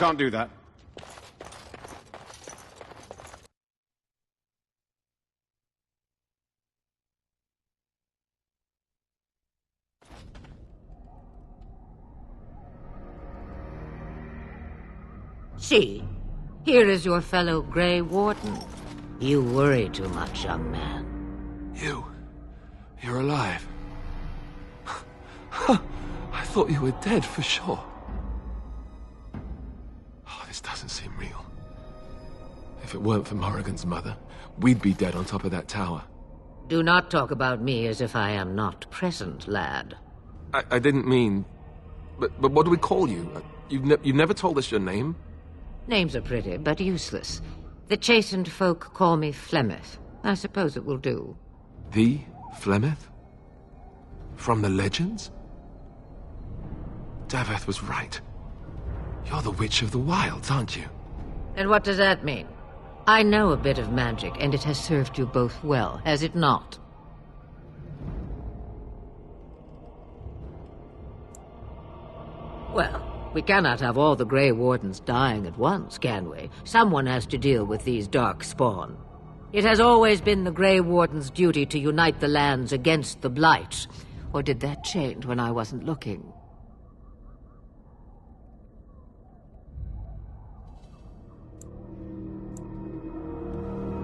can't do that. See, here is your fellow Grey Warden. You worry too much, young man. You're alive. I thought you were dead for sure. Oh, this doesn't seem real. If it weren't for Morrigan's mother, we'd be dead on top of that tower. Do not talk about me as if I am not present, lad. I didn't mean... But what do we call you? You've never told us your name? Names are pretty, but useless. The chastened folk call me Flemeth. I suppose it will do. The Flemeth? From the legends? Daveth was right. You're the Witch of the Wilds, aren't you? And what does that mean? I know a bit of magic, and it has served you both well, has it not? Well, we cannot have all the Grey Wardens dying at once, can we? Someone has to deal with these dark spawn. It has always been the Grey Warden's duty to unite the lands against the Blight. Or did that change when I wasn't looking?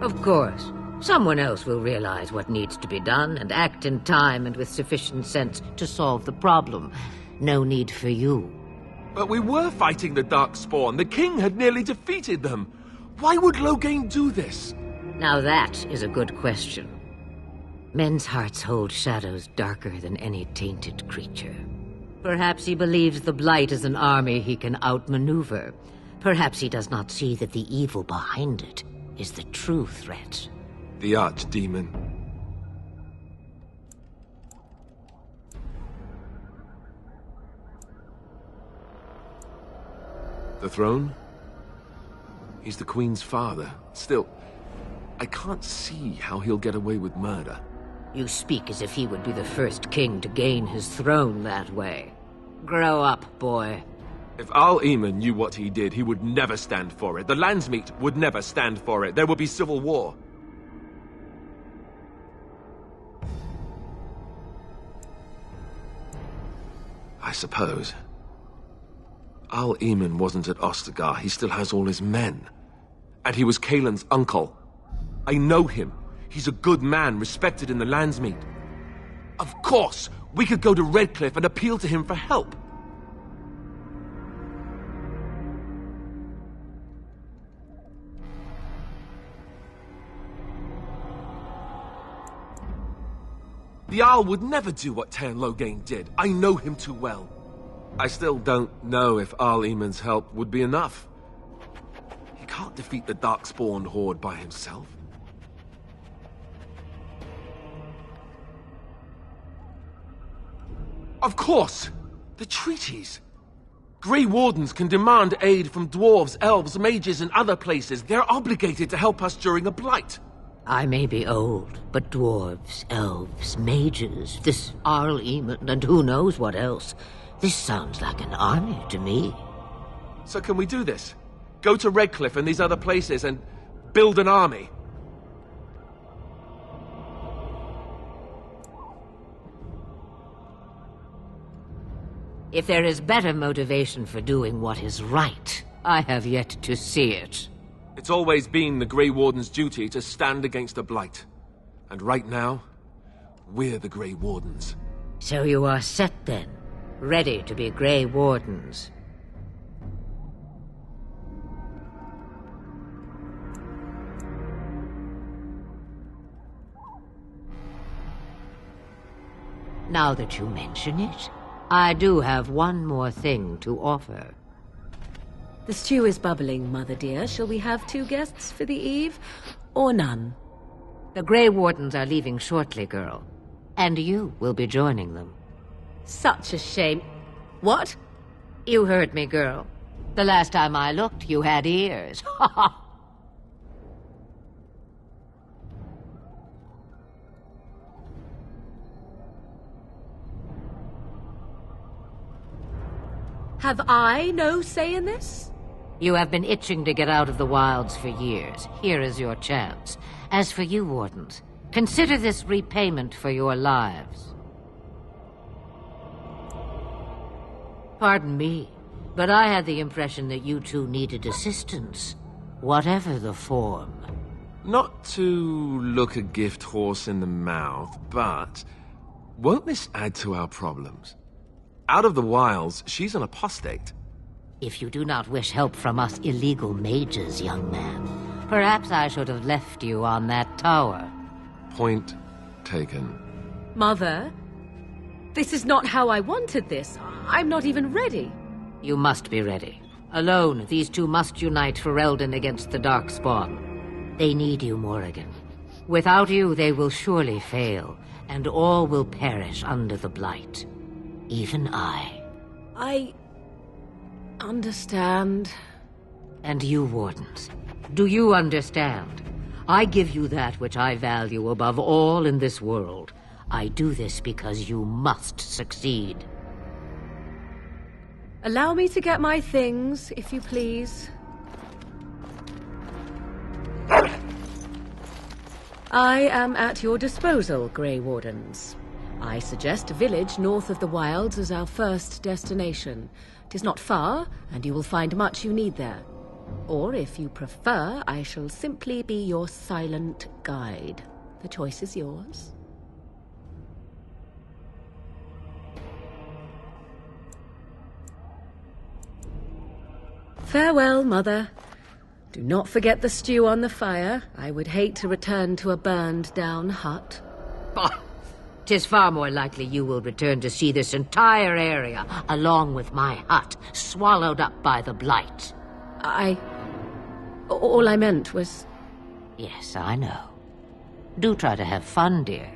Of course. Someone else will realize what needs to be done and act in time and with sufficient sense to solve the problem. No need for you. But we were fighting the Darkspawn. The king had nearly defeated them. Why would Logain do this? Now that is a good question. Men's hearts hold shadows darker than any tainted creature. Perhaps he believes the Blight is an army he can outmaneuver. Perhaps he does not see that the evil behind it is the true threat. The Archdemon. The throne? He's the Queen's father. Still, I can't see how he'll get away with murder. You speak as if he would be the first king to gain his throne that way. Grow up, boy. If 𝐷𝐸 knew what he did, he would never stand for it. The Landsmeet would never stand for it. There would be civil war. I suppose. 𝐷𝐸 wasn't at Ostagar. He still has all his men. And he was Cailan's uncle. I know him. He's a good man, respected in the Landsmeet. Of course, we could go to Redcliffe and appeal to him for help. The Jarl would never do what Teyrn Loghain did. I know him too well. I still don't know if 𝐷𝐸's help would be enough. He can't defeat the Darkspawn horde by himself. Of course! The treaties! Grey Wardens can demand aid from dwarves, elves, mages, and other places. They're obligated to help us during a blight. I may be old, but dwarves, elves, mages, this 𝐷𝐸, and who knows what else. This sounds like an army to me. So can we do this? Go to Redcliffe and these other places and build an army? If there is better motivation for doing what is right, I have yet to see it. It's always been the Grey Warden's duty to stand against the Blight. And right now, we're the Grey Wardens. So you are set then, ready to be Grey Wardens. Now that you mention it, I do have one more thing to offer. The stew is bubbling, Mother dear. Shall we have 2 guests for the eve, or none? The Grey Wardens are leaving shortly, girl. And you will be joining them. Such a shame. What? You heard me, girl. The last time I looked, you had ears. Ha ha! Have I no say in this? You have been itching to get out of the wilds for years. Here is your chance. As for you, Wardens, consider this repayment for your lives. Pardon me, but I had the impression that you two needed assistance, whatever the form. Not to look a gift horse in the mouth, but won't this add to our problems? Out of the wilds, she's an apostate. If you do not wish help from us illegal mages, young man, perhaps I should have left you on that tower. Point taken. Mother, this is not how I wanted this. I'm not even ready. You must be ready. Alone, these two must unite Ferelden against the Darkspawn. They need you, Morrigan. Without you, they will surely fail, and all will perish under the Blight. Even I. I understand. And you, Wardens, do you understand? I give you that which I value above all in this world. I do this because you must succeed. Allow me to get my things, if you please. I am at your disposal, Grey Wardens. I suggest a village north of the wilds as our first destination. 'Tis not far, and you will find much you need there. Or, if you prefer, I shall simply be your silent guide. The choice is yours. Farewell, Mother. Do not forget the stew on the fire. I would hate to return to a burned-down hut. Bah! 'Tis far more likely you will return to see this entire area, along with my hut, swallowed up by the Blight. All I meant was... Yes, I know. Do try to have fun, dear.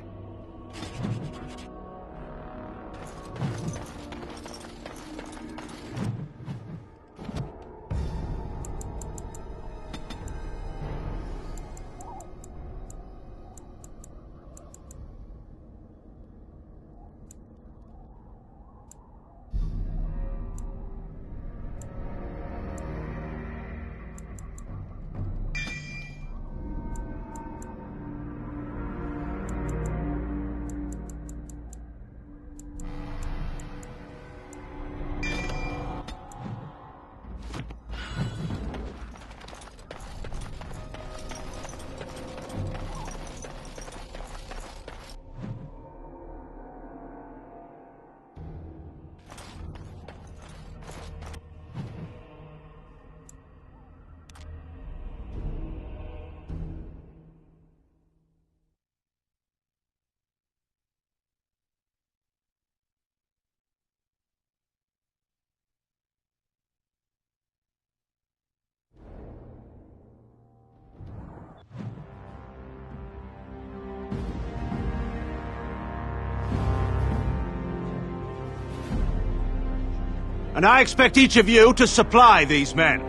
And I expect each of you to supply these men.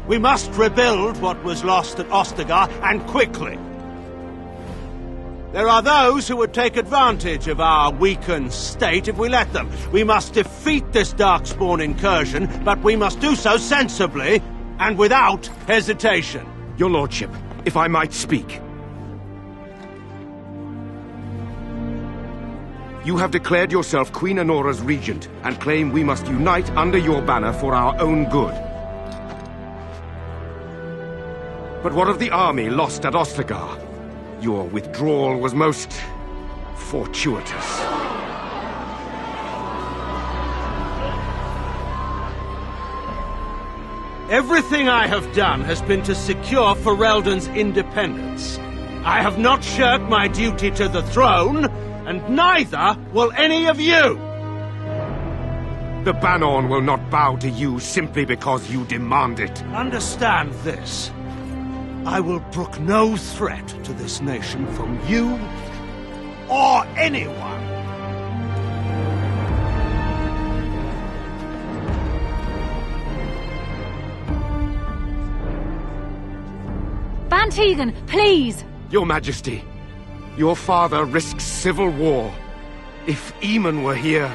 We must rebuild what was lost at Ostagar, and quickly. There are those who would take advantage of our weakened state if we let them. We must defeat this Darkspawn incursion, but we must do so sensibly and without hesitation. Your Lordship, if I might speak. You have declared yourself Queen Anora's regent, and claim we must unite under your banner for our own good. But what of the army lost at Ostagar? Your withdrawal was most fortuitous. Everything I have done has been to secure Ferelden's independence. I have not shirked my duty to the throne, and neither will any of you! The Banorn will not bow to you simply because you demand it. Understand this. I will brook no threat to this nation from you or anyone. Van Tegan, please! Your Majesty, your father risks civil war. If Eamon were here...